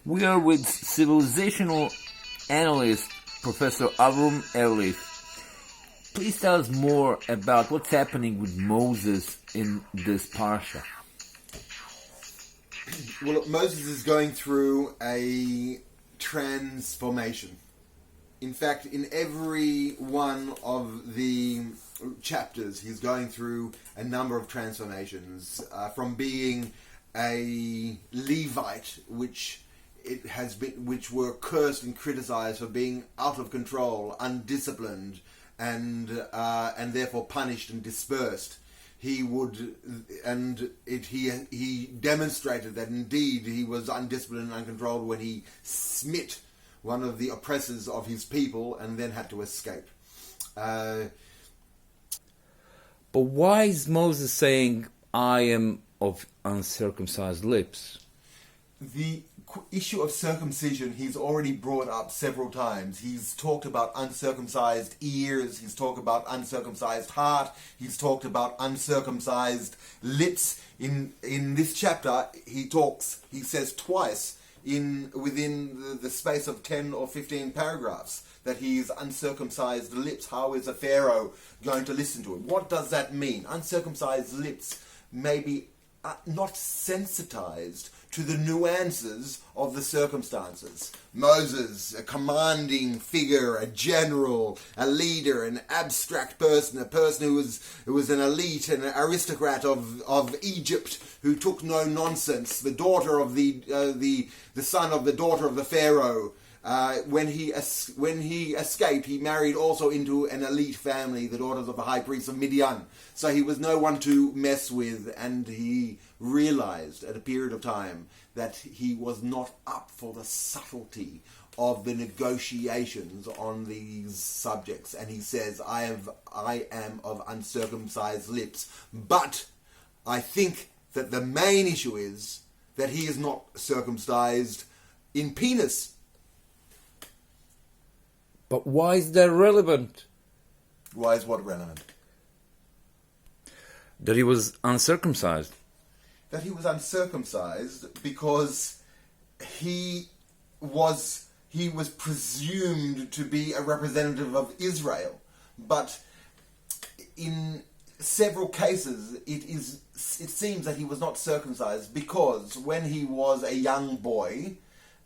We are with civilizational analyst Professor Avram Ehrlich. Please tell us more about what's happening with Moses in this parsha. Well, look, Moses is going through a transformation. In fact, in every one of the chapters, he's going through a number of transformations, from being a Levite, which were cursed and criticized for being out of control, undisciplined, and therefore punished and dispersed. He demonstrated that indeed he was undisciplined and uncontrolled when he smit one of the oppressors of his people and then had to escape. But why is Moses saying, I am of uncircumcised lips? The issue of circumcision he's already brought up several times. He's talked about uncircumcised ears, he's talked about uncircumcised heart, he's talked about uncircumcised lips. In this chapter, he says twice within the space of 10 or 15 paragraphs that he's uncircumcised lips. How is a Pharaoh going to listen to him? What does that mean? Uncircumcised lips may be not sensitized to the nuances of the circumstances. Moses, a commanding figure, a general, a leader, an abstract person, a person who was an elite, an aristocrat of Egypt, who took no nonsense, the daughter of the son of the daughter of the Pharaoh. When he escaped, he married also into an elite family, the daughters of the high priest of Midian. So he was no one to mess with, and he realized at a period of time that he was not up for the subtlety of the negotiations on these subjects. And he says, I am of uncircumcised lips. But I think that the main issue is that he is not circumcised in penis. But why is that relevant? Why is what relevant? That he was uncircumcised. That he was uncircumcised because he was presumed to be a representative of Israel. But in several cases, it seems that he was not circumcised because when he was a young boy,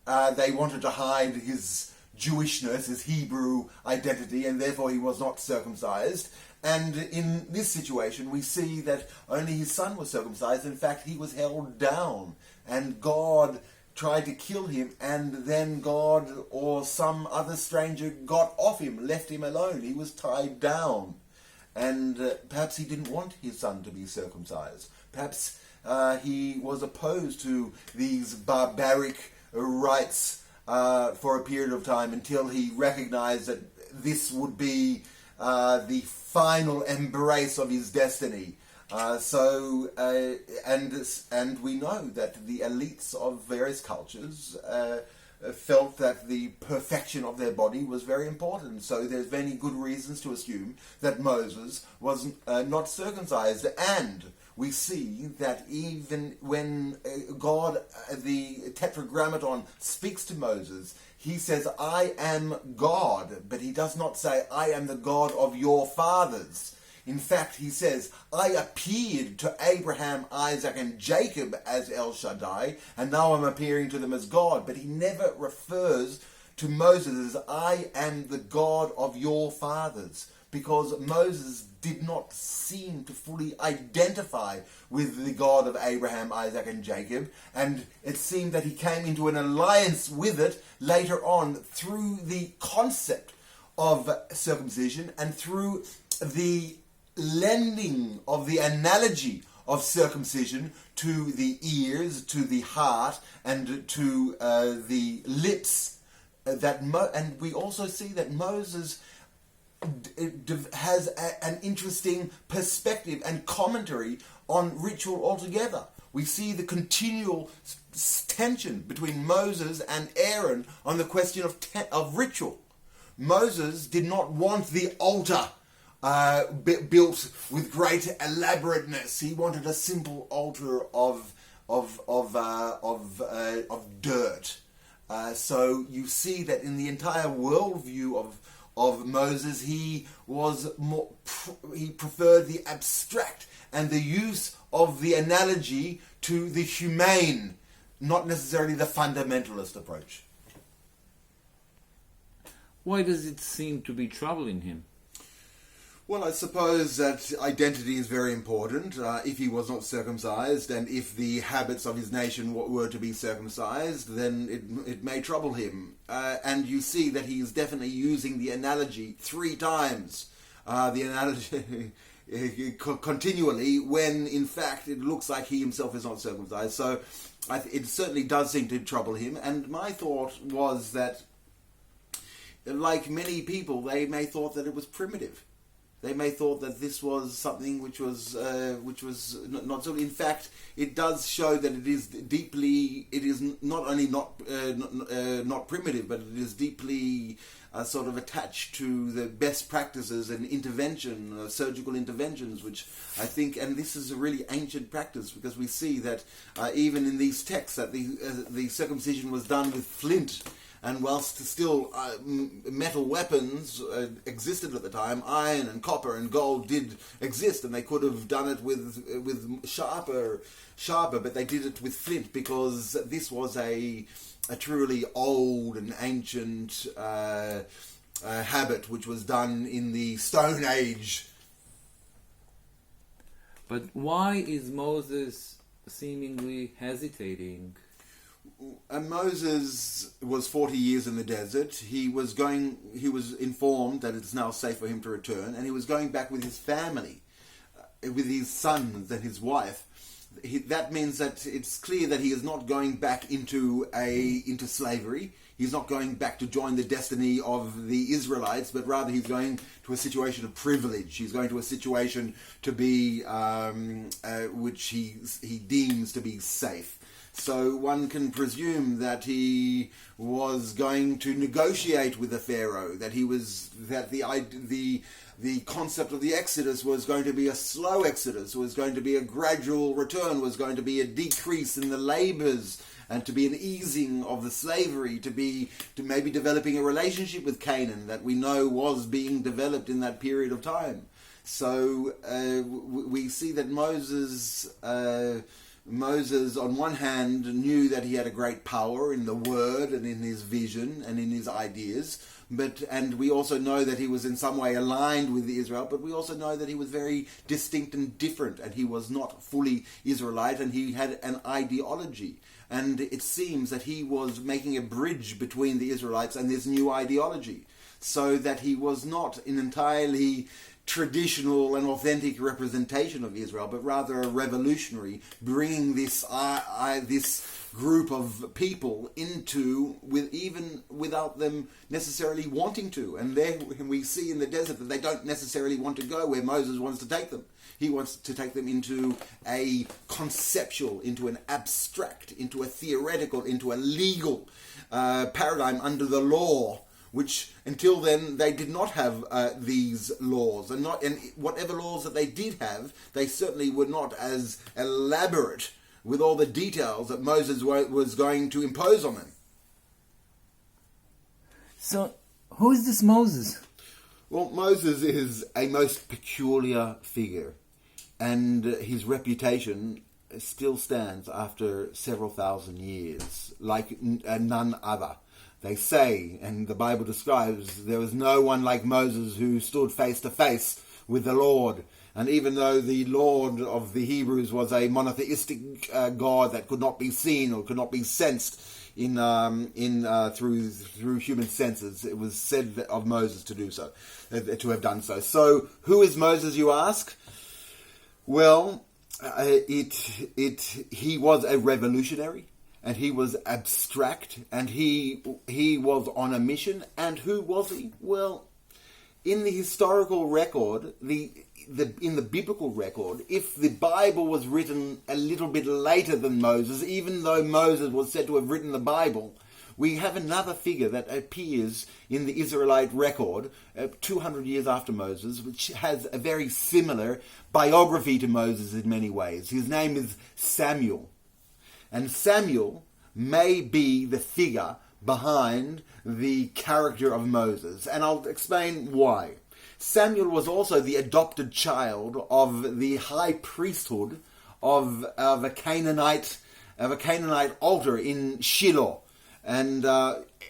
they wanted to hide his Jewishness, his Hebrew identity, and therefore he was not circumcised. And in this situation, we see that only his son was circumcised. In fact, he was held down, and God tried to kill him, and then God or some other stranger got off him, left him alone. He was tied down, and perhaps he didn't want his son to be circumcised. Perhaps he was opposed to these barbaric rites for a period of time until he recognized that this would be the final embrace of his destiny. And we know that the elites of various cultures felt that the perfection of their body was very important. So there's many good reasons to assume that Moses was not circumcised. And we see that even when God, the Tetragrammaton, speaks to Moses, he says, I am God, but he does not say, I am the God of your fathers. In fact, he says, I appeared to Abraham, Isaac, and Jacob as El Shaddai, and now I'm appearing to them as God. But he never refers to Moses as, I am the God of your fathers, because Moses did not seem to fully identify with the God of Abraham, Isaac, and Jacob, and it seemed that he came into an alliance with it later on through the concept of circumcision and through the lending of the analogy of circumcision to the ears, to the heart, and to the lips. And we also see that Moses has an interesting perspective and commentary on ritual altogether. We see the continual tension between Moses and Aaron on the question of ritual. Moses did not want the altar built with great elaborateness. He wanted a simple altar of dirt. So you see that in the entire worldview of Moses, he preferred the abstract and the use of the analogy to the humane, not necessarily the fundamentalist approach. Why does it seem to be troubling him? Well, I suppose that identity is very important. If he was not circumcised, and if the habits of his nation were to be circumcised, then it may trouble him. And you see that he is definitely using the analogy 3 times. The analogy continually, when in fact it looks like he himself is not circumcised. So it certainly does seem to trouble him. And my thought was that, like many people, they may thought that it was primitive. They may thought that this was something which was not so. In fact, it does show that it is deeply. It is not only not primitive, but it is deeply sort of attached to the best practices and intervention, surgical interventions, which I think, and this is a really ancient practice, because we see that even in these texts that the circumcision was done with flint. And whilst still metal weapons existed at the time, iron and copper and gold did exist, and they could have done it with sharper, but they did it with flint, because this was a truly old and ancient habit which was done in the Stone Age. But why is Moses seemingly hesitating? Moses was 40 years in the desert. He was informed that it's now safe for him to return, and he was going back with his family, with his sons and his wife. That means that it's clear that he is not going back into slavery. He's not going back to join the destiny of the Israelites, but rather he's going to a situation of privilege. He's going to a situation to be which he deems to be safe. So one can presume that he was going to negotiate with the Pharaoh, that the concept of the Exodus was going to be a slow Exodus, was going to be a gradual return, was going to be a decrease in the labours, and to be an easing of the slavery, to maybe developing a relationship with Canaan that we know was being developed in that period of time. So we see that Moses, on one hand, knew that he had a great power in the word and in his vision and in his ideas, and we also know that he was in some way aligned with Israel, but we also know that he was very distinct and different, and he was not fully Israelite, and he had an ideology. And it seems that he was making a bridge between the Israelites and this new ideology, so that he was not an entirely traditional and authentic representation of Israel, but rather a revolutionary, bringing this group of people into, even without them necessarily wanting to. And there we see in the desert that they don't necessarily want to go where Moses wants to take them. He wants to take them into a conceptual, into an abstract, into a theoretical, into a legal paradigm under the law, which until then they did not have these laws, and whatever laws that they did have, they certainly were not as elaborate with all the details that Moses was going to impose on them. So, who is this Moses? Well, Moses is a most peculiar figure, and his reputation still stands after several thousand years, like none other. They say, and the Bible describes, there was no one like Moses who stood face to face with the Lord. And even though the Lord of the Hebrews was a monotheistic God that could not be seen or could not be sensed through human senses, it was said of Moses to do so, to have done so. So, who is Moses, you ask? Well, he was a revolutionary. And he was abstract, and he was on a mission. And who was he? Well, in the historical record, in the biblical record, if the Bible was written a little bit later than Moses, even though Moses was said to have written the Bible, we have another figure that appears in the Israelite record 200 years after Moses, which has a very similar biography to Moses in many ways. His name is Samuel. And Samuel may be the figure behind the character of Moses, and I'll explain why. Samuel was also the adopted child of the high priesthood of a Canaanite altar in Shiloh, and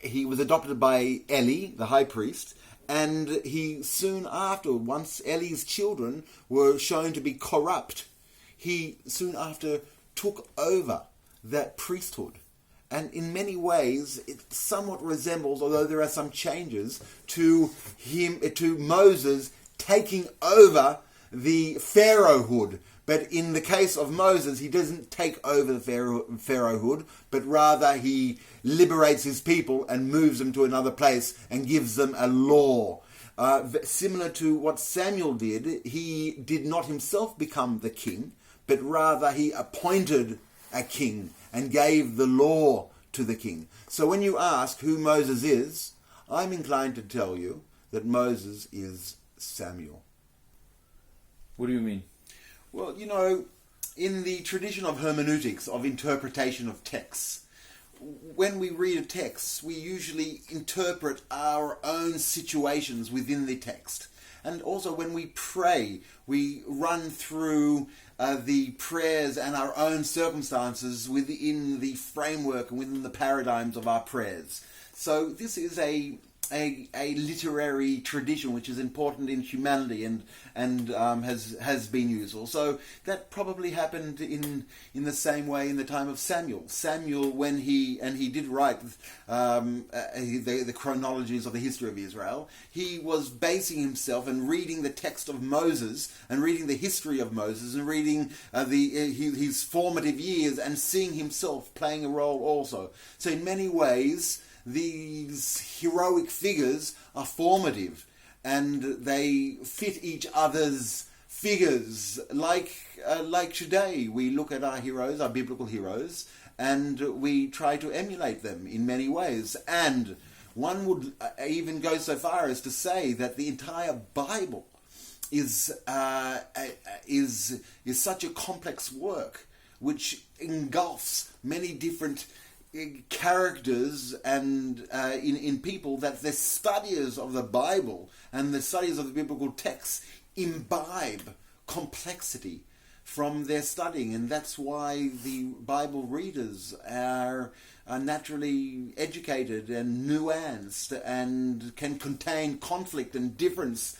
he was adopted by Eli, the high priest. And he soon after, once Eli's children were shown to be corrupt, he soon after took over that priesthood. And in many ways, it somewhat resembles, although there are some changes, to Moses taking over the Pharaohhood. But in the case of Moses, he doesn't take over the Pharaohhood, but rather he liberates his people and moves them to another place and gives them a law. Similar to what Samuel did, he did not himself become the king, but rather he appointed a king and gave the law to the king. So when you ask who Moses is, I'm inclined to tell you that Moses is Samuel. What do you mean? Well, in the tradition of hermeneutics, of interpretation of texts, when we read a text, we usually interpret our own situations within the text. And also when we pray, we run through the prayers and our own circumstances within the framework and within the paradigms of our prayers. So this is a literary tradition which is important in humanity and has been useful. So that probably happened in the same way in the time of Samuel. Samuel, when he did write the chronologies of the history of Israel, he was basing himself and reading the text of Moses and reading the history of Moses and reading his formative years and seeing himself playing a role also. So in many ways, these heroic figures are formative and they fit each other's figures. Like today, we look at our heroes, our biblical heroes, and we try to emulate them in many ways. And one would even go so far as to say that the entire Bible is such a complex work which engulfs many different characters and in people, that the studiers of the Bible and the studiers of the biblical texts imbibe complexity from their studying, and that's why the Bible readers are naturally educated and nuanced and can contain conflict and difference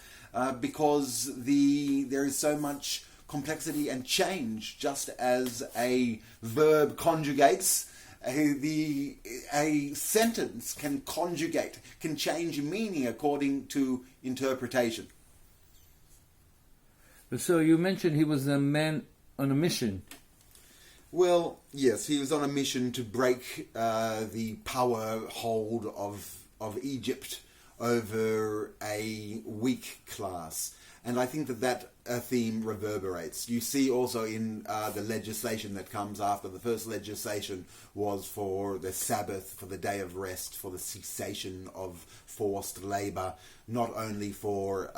because there is so much complexity and change. Just as a verb conjugates, a sentence can conjugate, can change meaning according to interpretation. So you mentioned he was a man on a mission. Well, yes, he was on a mission to break the power hold of Egypt over a weak class. And I think that theme reverberates. You see also in the legislation that comes after. The first legislation was for the Sabbath, for the day of rest, for the cessation of forced labour, not only for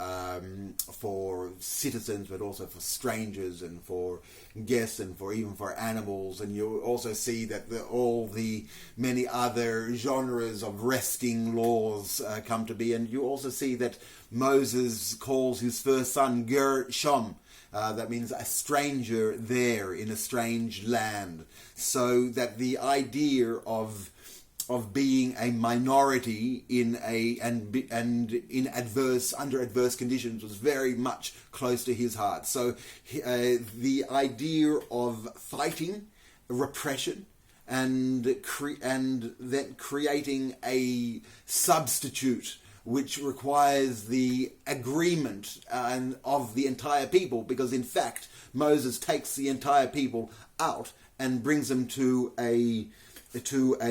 citizens but also for strangers and for guests and even for animals. And you also see that all the many other genres of resting laws come to be. And you also see that Moses calls his first son Gershom. That means a stranger there in a strange land. So that the idea of being a minority under adverse conditions was very much close to his heart. So the idea of fighting repression and then creating a substitute which requires the agreement of the entire people, because in fact Moses takes the entire people out and brings them to a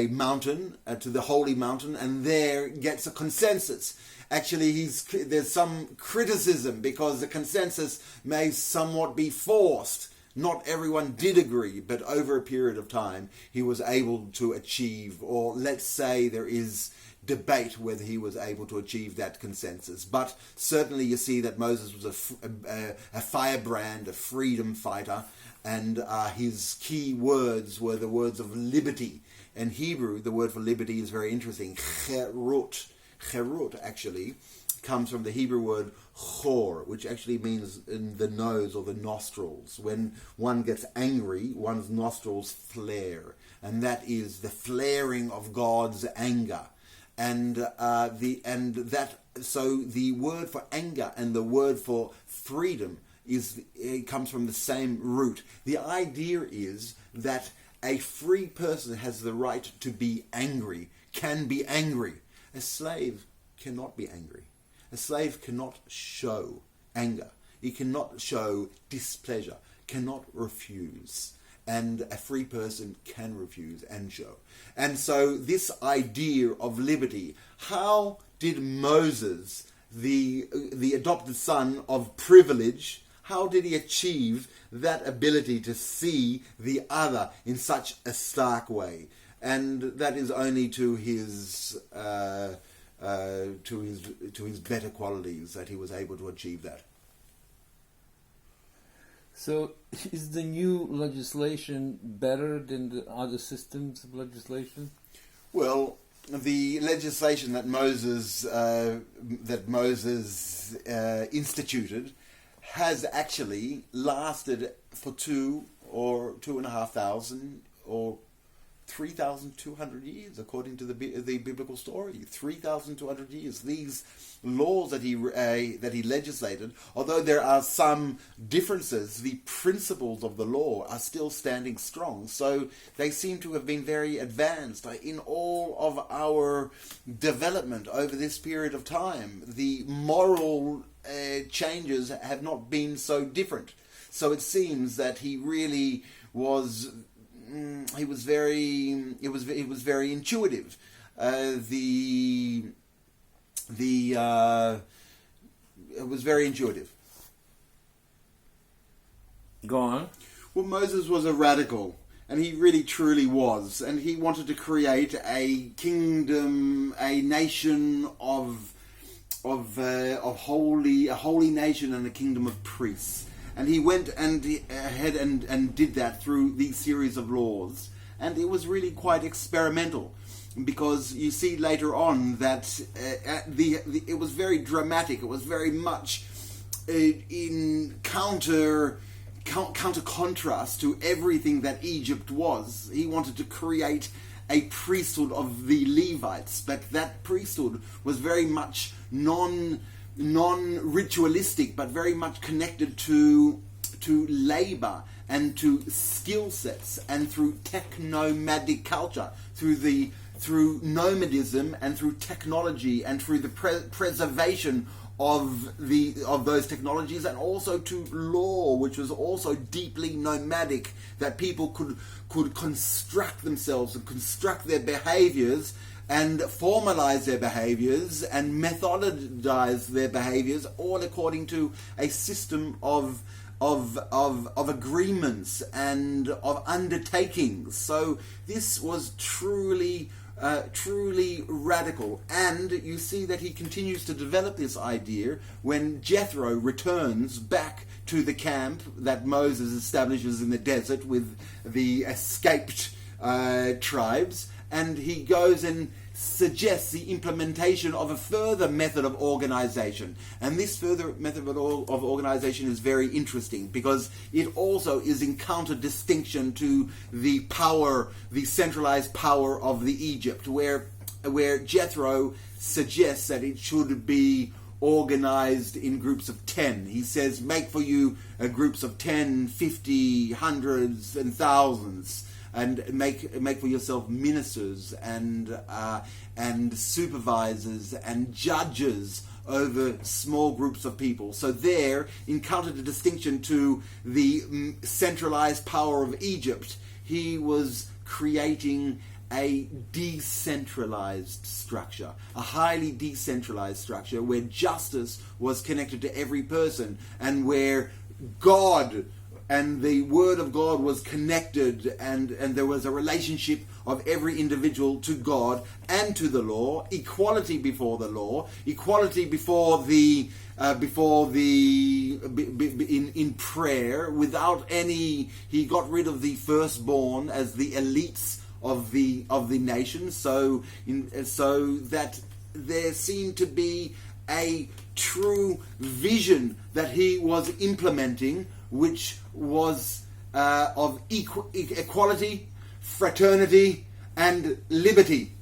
mountain, to the holy mountain, and there gets a consensus. Actually, there's some criticism because the consensus may somewhat be forced. Not everyone did agree, but over a period of time he was able to achieve, or let's say there is debate whether he was able to achieve that consensus. But certainly you see that Moses was a firebrand, a freedom fighter, and his key words were the words of liberty. In Hebrew, the word for liberty is very interesting. Cherut. Cherut, actually, comes from the Hebrew word chor, which actually means in the nose or the nostrils. When one gets angry, one's nostrils flare. And that is the flaring of God's anger. So the word for anger and the word for freedom it comes from the same root. The idea is that a free person has the right to be angry, can be angry. A slave cannot be angry. A slave cannot show anger. He cannot show displeasure, cannot refuse. And a free person can refuse and show. And so this idea of liberty, how did Moses, the adopted son of privilege, how did he achieve that ability to see the other in such a stark way? And that is only to his better qualities that he was able to achieve that. So, is the new legislation better than the other systems of legislation? Well, the legislation that Moses instituted has actually lasted for 2,500 or 3,200 years, according to the biblical story. 3,200 years. These laws that he legislated, although there are some differences, the principles of the law are still standing strong. So they seem to have been very advanced in all of our development over this period of time. The moral changes have not been so different. So it seems that he really was. It was very intuitive. It was very intuitive. Go on. Well, Moses was a radical, and he really truly was, and he wanted to create a kingdom, a nation a holy nation, and a kingdom of priests. And he went ahead and did that through these series of laws. And it was really quite experimental, because you see later on that it was very dramatic. It was very much in counter contrast to everything that Egypt was. He wanted to create a priesthood of the Levites, but that priesthood was very much non-ritualistic, but very much connected to labor and to skill sets, and through technomadic culture, through nomadism and through technology and through the preservation of those technologies, and also to law, which was also deeply nomadic, that people could construct themselves and construct their behaviors and formalize their behaviors and methodologize their behaviors, all according to a system of agreements and of undertakings. So this was truly radical. And you see that he continues to develop this idea when Jethro returns back to the camp that Moses establishes in the desert with the escaped tribes, and he goes and suggests the implementation of a further method of organization. And this further method of organization is very interesting, because it also is in counter-distinction to the power, the centralized power of the Egypt, where Jethro suggests that it should be organized in groups of 10. He says, make for you groups of 10, 50, hundreds, and thousands. And make for yourself ministers and supervisors and judges over small groups of people. So there, in counter-distinction to the centralized power of Egypt, he was creating a decentralized structure, a highly decentralized structure where justice was connected to every person, and where God and the Word of God was connected, and there was a relationship of every individual to God and to the law, equality before the law, equality in prayer, without any. He got rid of the firstborn as the elites of the nation, so that there seemed to be a true vision that he was implementing, which was of equality, fraternity, and liberty.